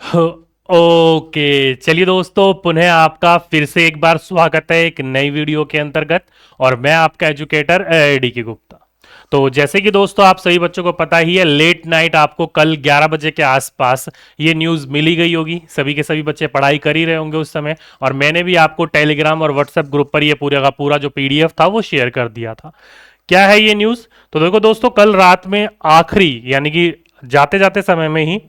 हो- ओके, चलिए दोस्तों, पुनः आपका फिर से एक बार स्वागत है एक नई वीडियो के अंतर्गत। और मैं आपका एजुकेटर डी के गुप्ता। तो जैसे कि दोस्तों आप सभी बच्चों को पता ही है, लेट नाइट आपको कल 11 बजे के आसपास ये न्यूज़ मिली गई होगी। सभी के सभी बच्चे पढ़ाई कर ही रहे होंगे उस समय। और मैंने भी आपको टेलीग्राम और व्हाट्सएप ग्रुप पर ये पूरा का पूरा जो पीडीएफ था वो शेयर कर दिया था। क्या है ये न्यूज़? तो देखो दोस्तों, कल रात में आखिरी यानी कि जाते जाते समय में ही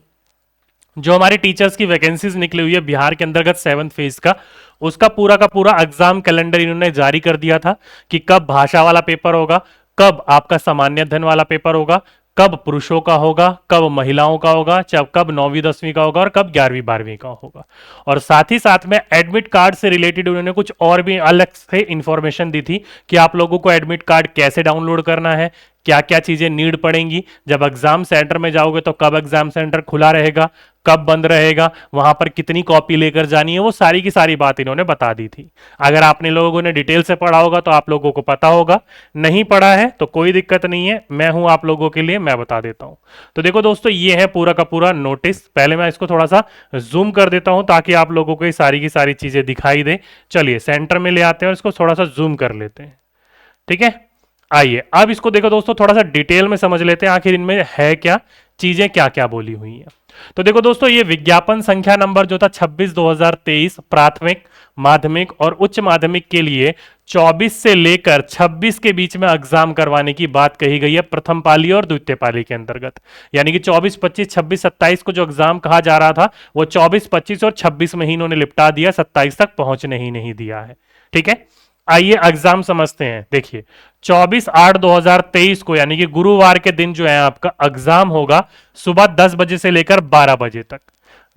जो हमारे टीचर्स की वैकेंसीज निकली हुई है बिहार के अंतर्गत 7th फेज का, उसका पूरा का पूरा एग्जाम कैलेंडर इन्होंने जारी कर दिया था कि कब भाषा वाला पेपर होगा, कब आपका सामान्य अध्ययन वाला पेपर होगा, कब पुरुषों का होगा, कब महिलाओं का होगा, कब 9वीं 10वीं का होगा और कब 11वीं 12वीं का होगा। और साथ ही साथ में एडमिट कार्ड से रिलेटेड उन्होंने कुछ और भी अलग से इंफॉर्मेशन दी थी कि आप लोगों को एडमिट कार्ड कैसे डाउनलोड करना है, क्या क्या चीजें नीड पड़ेंगी, जब एग्जाम सेंटर में जाओगे तो कब एग्जाम सेंटर खुला रहेगा, कब बंद रहेगा, वहां पर कितनी कॉपी लेकर जानी है, वो सारी की सारी बात इन्होंने बता दी थी। अगर आपने लोगों ने डिटेल से पढ़ा होगा तो आप लोगों को पता होगा, नहीं पढ़ा है तो कोई दिक्कत नहीं है, मैं हूं आप लोगों के लिए, मैं बता देता हूं। तो देखो दोस्तों, ये है पूरा का पूरा नोटिस। पहले मैं इसको थोड़ा सा जूम कर देता हूं ताकि आप लोगों को ये सारी की सारी चीजें दिखाई दे। चलिए सेंटर में ले आते हैं और इसको थोड़ा सा जूम कर लेते हैं। ठीक है, आइए अब इसको देखो दोस्तों, थोड़ा सा डिटेल में समझ लेते हैं आखिर इनमें है क्या, चीजें क्या क्या बोली हुई हैं। तो देखो दोस्तों, ये विज्ञापन संख्या नंबर जो था 26/2023 प्राथमिक, माध्यमिक और उच्च माध्यमिक के लिए 24 से लेकर 26 के बीच में एग्जाम करवाने की बात कही गई है, प्रथम पाली और द्वितीय पाली के अंतर्गत। यानी कि 24 25 26 27 को जो एग्जाम कहा जा रहा था वो 24 25 और 26 में ही इन्होंने निपटा दिया, 27 तक पहुंचने ही नहीं दिया है। ठीक है, आइए एग्जाम समझते हैं। देखिए 24/8/2023 को यानी कि गुरुवार के दिन जो है आपका एग्जाम होगा, सुबह 10 बजे से लेकर 12 बजे तक।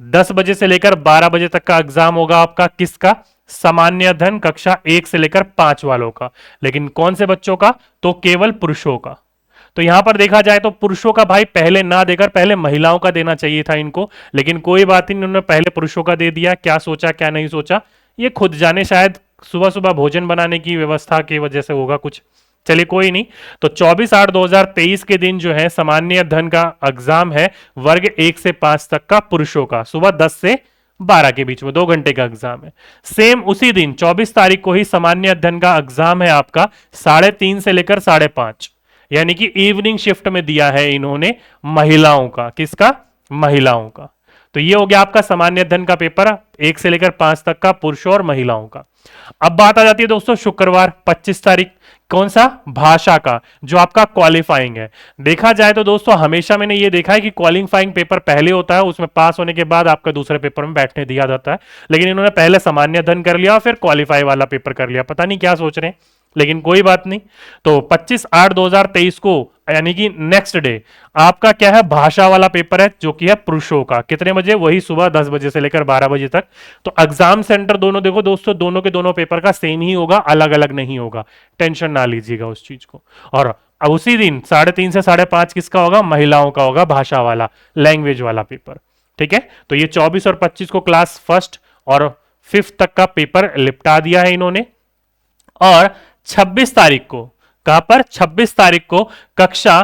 10 बजे से लेकर 12 बजे तक का एग्जाम होगा आपका, किसका? सामान्य अध्ययन कक्षा 1 से लेकर 5 वालों का। लेकिन कौन से बच्चों का? तो केवल पुरुषों का। तो यहां पर देखा जाए तो पुरुषों का भाई पहले ना देकर पहले महिलाओं का देना चाहिए था इनको, लेकिन कोई बात नहीं, उन्होंने पहले पुरुषों का दे दिया। क्या सोचा क्या नहीं सोचा ये खुद जाने, शायद सुबह सुबह भोजन बनाने की व्यवस्था की वजह से होगा कुछ। चलिए कोई नहीं। तो 24/8/2023 के दिन जो है सामान्य अध्ययन का एग्जाम है, वर्ग 1 से 5 तक का, पुरुषों का, सुबह 10 से 12 के बीच में 2 घंटे का एग्जाम है। सेम उसी दिन 24 तारीख को ही सामान्य अध्ययन का एग्जाम है आपका, 3:30 से लेकर 5:30, यानी कि इवनिंग शिफ्ट में दिया है इन्होंने महिलाओं का। किसका? महिलाओं का। तो ये हो गया आपका सामान्य अध्ययन का पेपर, 1 से लेकर 5 तक का, पुरुषों और महिलाओं का। अब बात आ जाती है दोस्तों शुक्रवार 25 तारीख, कौन सा? भाषा का, जो आपका क्वालिफाइंग है। देखा जाए तो दोस्तों हमेशा मैंने ये देखा है कि क्वालिफाइंग पेपर पहले होता है, उसमें पास होने के बाद आपका दूसरे पेपर में बैठने दिया जाता है। लेकिन इन्होंने पहले सामान्य अध्ययन कर लिया और फिर क्वालिफाई वाला पेपर कर लिया, पता नहीं क्या सोच रहे हैं, लेकिन कोई बात नहीं। तो 25/8/2023 को यानी कि नेक्स्ट डे आपका क्या है? भाषा वाला पेपर है, जो कि है पुरुषों का। कितने बजे? वही सुबह 10 बजे से लेकर 12 बजे तक। तो एग्जाम सेंटर दोनों देखो दोस्तों, दोनों के दोनों पेपर का सेम ही होगा, अलग अलग नहीं होगा, टेंशन ना लीजिएगा उस चीज को। और अब उसी दिन 3:30 से 5:30 किसका होगा? महिलाओं का होगा, भाषा वाला, लैंग्वेज वाला पेपर। ठीक है, तो ये 24 और 25 को क्लास फर्स्ट और फिफ्थ तक का पेपर निपटा दिया है इन्होंने। और 26 तारीख को, कहां पर? 26 तारीख को कक्षा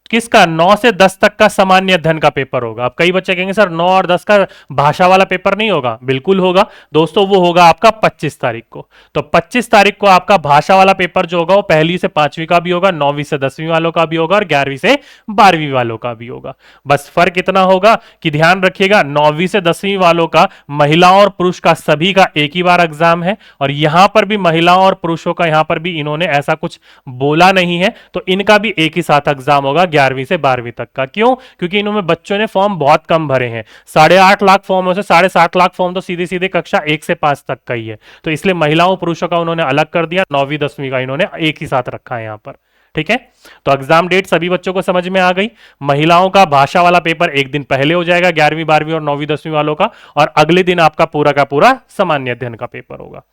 किसका? 9 से 10 तक का सामान्य अध्ययन का पेपर होगा। अब कई बच्चे कहेंगे सर 9 और 10 का भाषा वाला पेपर नहीं होगा। बिल्कुल होगा दोस्तों, वो होगा आपका 25 तारीख को। तो 25 तारीख को आपका भाषा वाला पेपर जो होगा वो 1ली से 5वीं का भी होगा, 9वीं से 10वीं वालों का भी होगा और 11वीं से 12वीं वालों का भी होगा। बस फर्क इतना होगा कि ध्यान रखिएगा, 9वीं से 10वीं वालों का महिलाओं और पुरुष का सभी का एक ही बार एग्जाम है। और यहां पर भी महिलाओं और पुरुषों का यहां पर भी इन्होंने ऐसा कुछ बोला नहीं है, तो इनका भी एक ही साथ एग्जाम होगा 11वीं से 12वीं तक का। क्यों? क्योंकि इन्होंने बच्चों ने फॉर्म बहुत कम भरे हैं, 8.5 लाख फॉर्म में से 7.5 लाख फॉर्म तो सीधे सीधे कक्षा 1 से 5 तक का ही है। तो इसलिए महिलाओं पुरुषों का उन्होंने अलग कर दिया, 9वीं 10वीं का इन्होंने एक ही साथ रखा है यहां पर। ठीक है, तो एग्जाम डेट सभी बच्चों को समझ में आ गई। महिलाओं का भाषा वाला पेपर एक दिन पहले हो जाएगा, 11वीं 12वीं और 9वीं 10वीं वालों का, और अगले दिन आपका पूरा का पूरा सामान्य अध्ययन का पेपर होगा।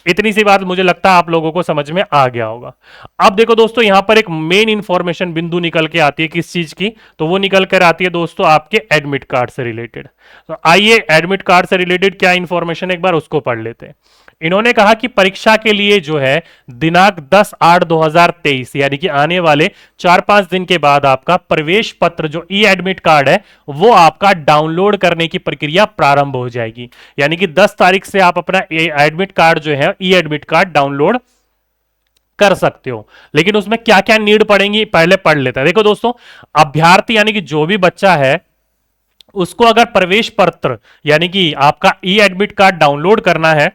इतनी सी बात मुझे लगता है आप लोगों को समझ में आ गया होगा। अब देखो दोस्तों, यहां पर एक मेन इंफॉर्मेशन बिंदु निकल के आती है, किस चीज की? तो वो निकल कर आती है दोस्तों आपके एडमिट कार्ड से रिलेटेड। तो आइए एडमिट कार्ड से रिलेटेड क्या इंफॉर्मेशन एक बार उसको पढ़ लेते हैं। इन्होंने कहा कि परीक्षा के लिए जो है दिनांक 10/8/2023 यानी कि आने वाले 4-5 दिन के बाद आपका प्रवेश पत्र जो ई एडमिट कार्ड है वो आपका डाउनलोड करने की प्रक्रिया प्रारंभ हो जाएगी। यानी कि 10 तारीख से आप अपना एडमिट कार्ड जो है ई एडमिट कार्ड डाउनलोड कर सकते हो। लेकिन उसमें क्या क्या नीड पड़ेंगी पहले पढ़ लेते हैं। देखो दोस्तों, अभ्यर्थी यानी कि जो भी बच्चा है उसको अगर प्रवेश पत्र यानी कि आपका ई एडमिट कार्ड डाउनलोड करना है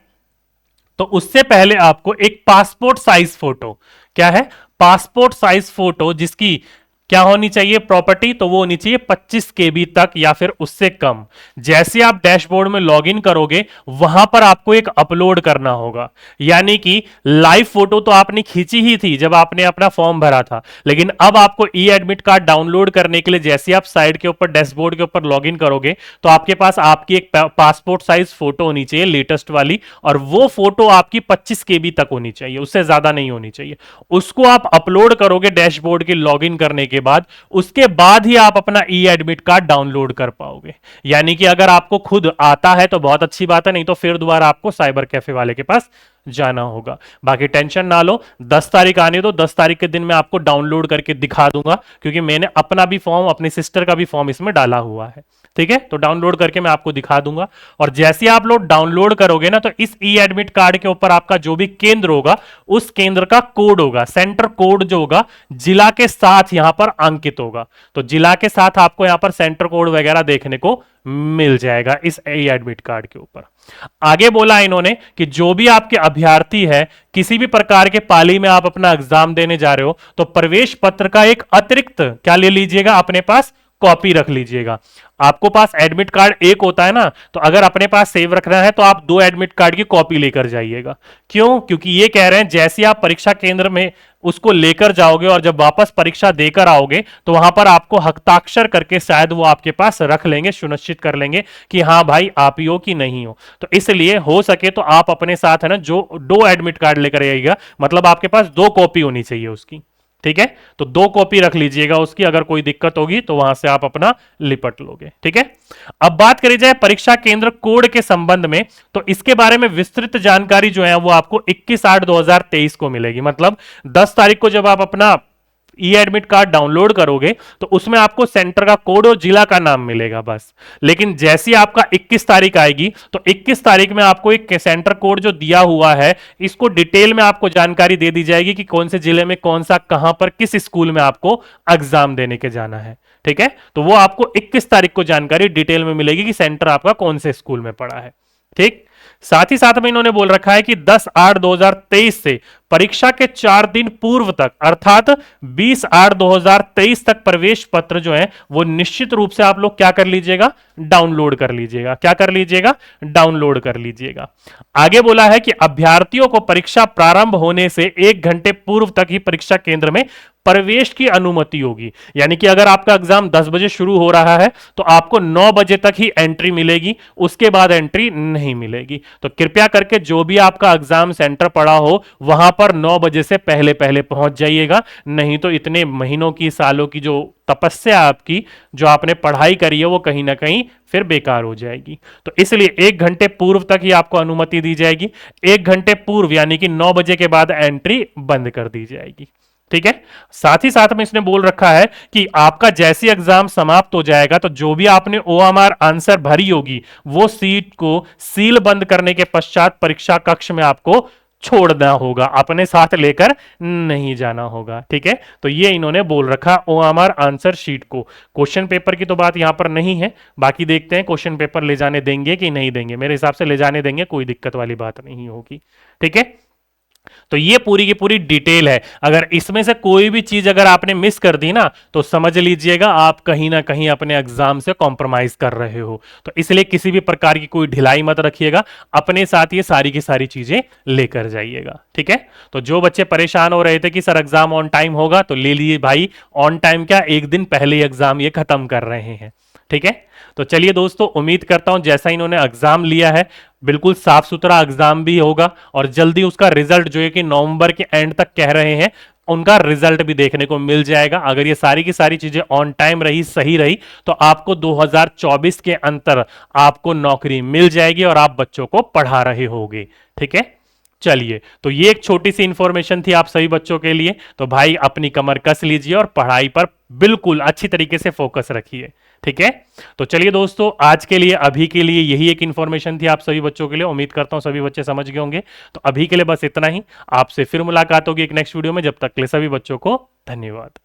तो उससे पहले आपको एक पासपोर्ट साइज फोटो, क्या है, पासपोर्ट साइज फोटो जिसकी क्या होनी चाहिए प्रॉपर्टी, तो वो होनी चाहिए 25 केबी तक या फिर उससे कम। जैसे आप डैशबोर्ड में लॉगिन करोगे वहां पर आपको एक अपलोड करना होगा। यानी कि लाइव फोटो तो आपने खींची ही थी जब आपने अपना फॉर्म भरा था, लेकिन अब आपको ई एडमिट कार्ड डाउनलोड करने के लिए जैसे आप साइड के ऊपर डैशबोर्ड के ऊपर लॉगिन करोगे तो आपके पास आपकी एक पासपोर्ट साइज फोटो होनी चाहिए लेटेस्ट वाली, और वो फोटो आपकी 25 केबी तक होनी चाहिए, उससे ज्यादा नहीं होनी चाहिए। उसको आप अपलोड करोगे डैशबोर्ड के लॉगिन करने के बाद, उसके बाद ही आप अपना ई एडमिट कार्ड डाउनलोड कर पाओगे। यानी कि अगर आपको खुद आता है तो बहुत अच्छी बात है, नहीं तो फिर दोबारा आपको साइबर कैफे वाले के पास जाना होगा। बाकी टेंशन ना लो, 10 तारीख आने दो, 10 तारीख के दिन मैं आपको डाउनलोड करके दिखा दूंगा, क्योंकि मैंने अपना भी फॉर्म अपनी सिस्टर का भी फॉर्म इसमें डाला हुआ है। ठीक है, तो डाउनलोड करके मैं आपको दिखा दूंगा। और जैसे आप लोग डाउनलोड करोगे ना तो इस ई एडमिट कार्ड के ऊपर आपका जो भी केंद्र होगा उस केंद्र का कोड होगा, सेंटर कोड जो होगा जिला के साथ यहां पर अंकित होगा। तो जिला के साथ आपको यहां पर सेंटर कोड वगैरह देखने को मिल जाएगा इस ई एडमिट कार्ड के ऊपर। आगे बोला इन्होंने कि जो भी आपके अभ्यर्थी है किसी भी प्रकार के पाली में आप अपना एग्जाम देने जा रहे हो तो प्रवेश पत्र का एक अतिरिक्त क्या ले लीजिएगा, अपने पास कॉपी रख लीजिएगा। आपको पास एडमिट कार्ड एक होता है ना, तो अगर अपने पास सेव रखना है तो आप 2 एडमिट कार्ड की कॉपी लेकर जाइएगा। क्यों? क्योंकि ये कह रहे हैं जैसे आप परीक्षा केंद्र में उसको लेकर जाओगे और जब वापस परीक्षा देकर आओगे तो वहां पर आपको हस्ताक्षर करके शायद वो आपके पास रख लेंगे, सुनिश्चित कर लेंगे कि हाँ भाई आप ही हो कि नहीं हो। तो इसलिए हो सके तो आप अपने साथ है ना जो 2 एडमिट कार्ड लेकर आइएगा, मतलब आपके पास 2 कॉपी होनी चाहिए उसकी। ठीक है, तो 2 कॉपी रख लीजिएगा उसकी, अगर कोई दिक्कत होगी तो वहां से आप अपना लिपट लोगे। ठीक है, अब बात करी जाए परीक्षा केंद्र कोड के संबंध में, तो इसके बारे में विस्तृत जानकारी जो है वो आपको 21/8/2023 को मिलेगी। मतलब 10 तारीख को जब आप अपना ई एडमिट कार्ड डाउनलोड करोगे तो उसमें आपको सेंटर का कोड और जिला का नाम मिलेगा बस। लेकिन जैसी आपका 21 तारीख आएगी तो 21 तारीख में आपको एक सेंटर कोड जो दिया हुआ है इसको डिटेल में आपको जानकारी दे दी जाएगी कि कौन से जिले में कौन सा कहां पर किस स्कूल में आपको एग्जाम देने के जाना है। ठीक है, तो वो आपको 21 तारीख को जानकारी डिटेल में मिलेगी कि सेंटर आपका कौन से स्कूल में पड़ा है। ठीक, साथ ही साथ में इन्होंने बोल रखा है कि 10/8/2023 से परीक्षा के 4 दिन पूर्व तक अर्थात 20/8/2023 तक प्रवेश पत्र जो है वो निश्चित रूप से आप लोग क्या कर लीजिएगा, डाउनलोड कर लीजिएगा। क्या कर लीजिएगा, डाउनलोड कर लीजिएगा। आगे बोला है कि अभ्यर्थियों को परीक्षा प्रारंभ होने से 1 घंटे पूर्व तक ही परीक्षा केंद्र में प्रवेश की अनुमति होगी। यानी कि अगर आपका एग्जाम 10 बजे शुरू हो रहा है तो आपको 9 बजे तक ही एंट्री मिलेगी, उसके बाद एंट्री नहीं मिलेगी। तो कृपया करके जो भी आपका एग्जाम सेंटर पड़ा हो वहां पर 9 बजे से पहले पहले पहुंच जाइएगा, नहीं तो इतने महीनों की सालों की जो तपस्या आपकी जो आपने पढ़ाई करी है वो कहीं ना कहीं फिर बेकार हो जाएगी। तो इसलिए 1 घंटे पूर्व तक ही आपको अनुमति दी जाएगी। 1 घंटे पूर्व यानी कि 9 बजे के बाद एंट्री बंद कर दी जाएगी। ठीक है, साथ ही साथ में इसने बोल रखा है कि आपका जैसे एग्जाम समाप्त हो जाएगा तो जो भी आपने ओएमआर आंसर भरी होगी वो सीट को सील बंद करने के पश्चात परीक्षा कक्ष में आपको छोड़ना होगा, अपने साथ लेकर नहीं जाना होगा। ठीक है, तो ये इन्होंने बोल रखा ओएमआर आंसर शीट को। क्वेश्चन पेपर की तो बात यहां पर नहीं है, बाकी देखते हैं क्वेश्चन पेपर ले जाने देंगे कि नहीं देंगे। मेरे हिसाब से ले जाने देंगे, कोई दिक्कत वाली बात नहीं होगी। ठीक है, तो ये पूरी की पूरी डिटेल है। अगर इसमें से कोई भी चीज अगर आपने मिस कर दी ना तो समझ लीजिएगा आप कहीं ना कहीं अपने एग्जाम से कॉम्प्रोमाइज कर रहे हो। तो इसलिए किसी भी प्रकार की कोई ढिलाई मत रखिएगा, अपने साथ ये सारी की सारी चीजें लेकर जाइएगा। ठीक है, तो जो बच्चे परेशान हो रहे थे कि सर एग्जाम ऑन टाइम होगा, तो ले लिए भाई, ऑन टाइम क्या, 1 दिन पहले ही एग्जाम ये खत्म कर रहे हैं। ठीक है, तो चलिए दोस्तों, उम्मीद करता हूं जैसा इन्होंने एग्जाम लिया है बिल्कुल साफ सुथरा एग्जाम भी होगा और जल्दी उसका रिजल्ट जो है कि नवंबर के एंड तक कह रहे हैं उनका रिजल्ट भी देखने को मिल जाएगा। अगर ये सारी की सारी चीजें ऑन टाइम रही, सही रही, तो आपको 2024 के अंतर आपको नौकरी मिल जाएगी और आप बच्चों को पढ़ा रहे होगे। ठीक है, चलिए, तो ये एक छोटी सी इंफॉर्मेशन थी आप सभी बच्चों के लिए। तो भाई अपनी कमर कस लीजिए और पढ़ाई पर बिल्कुल अच्छी तरीके से फोकस रखिए। ठीक है, तो चलिए दोस्तों, आज के लिए, अभी के लिए यही एक इंफॉर्मेशन थी आप सभी बच्चों के लिए। उम्मीद करता हूं सभी बच्चे समझ गए होंगे। तो अभी के लिए बस इतना ही। आपसे फिर मुलाकात होगी एक नेक्स्ट वीडियो में। जब तक के लिए सभी बच्चों को धन्यवाद।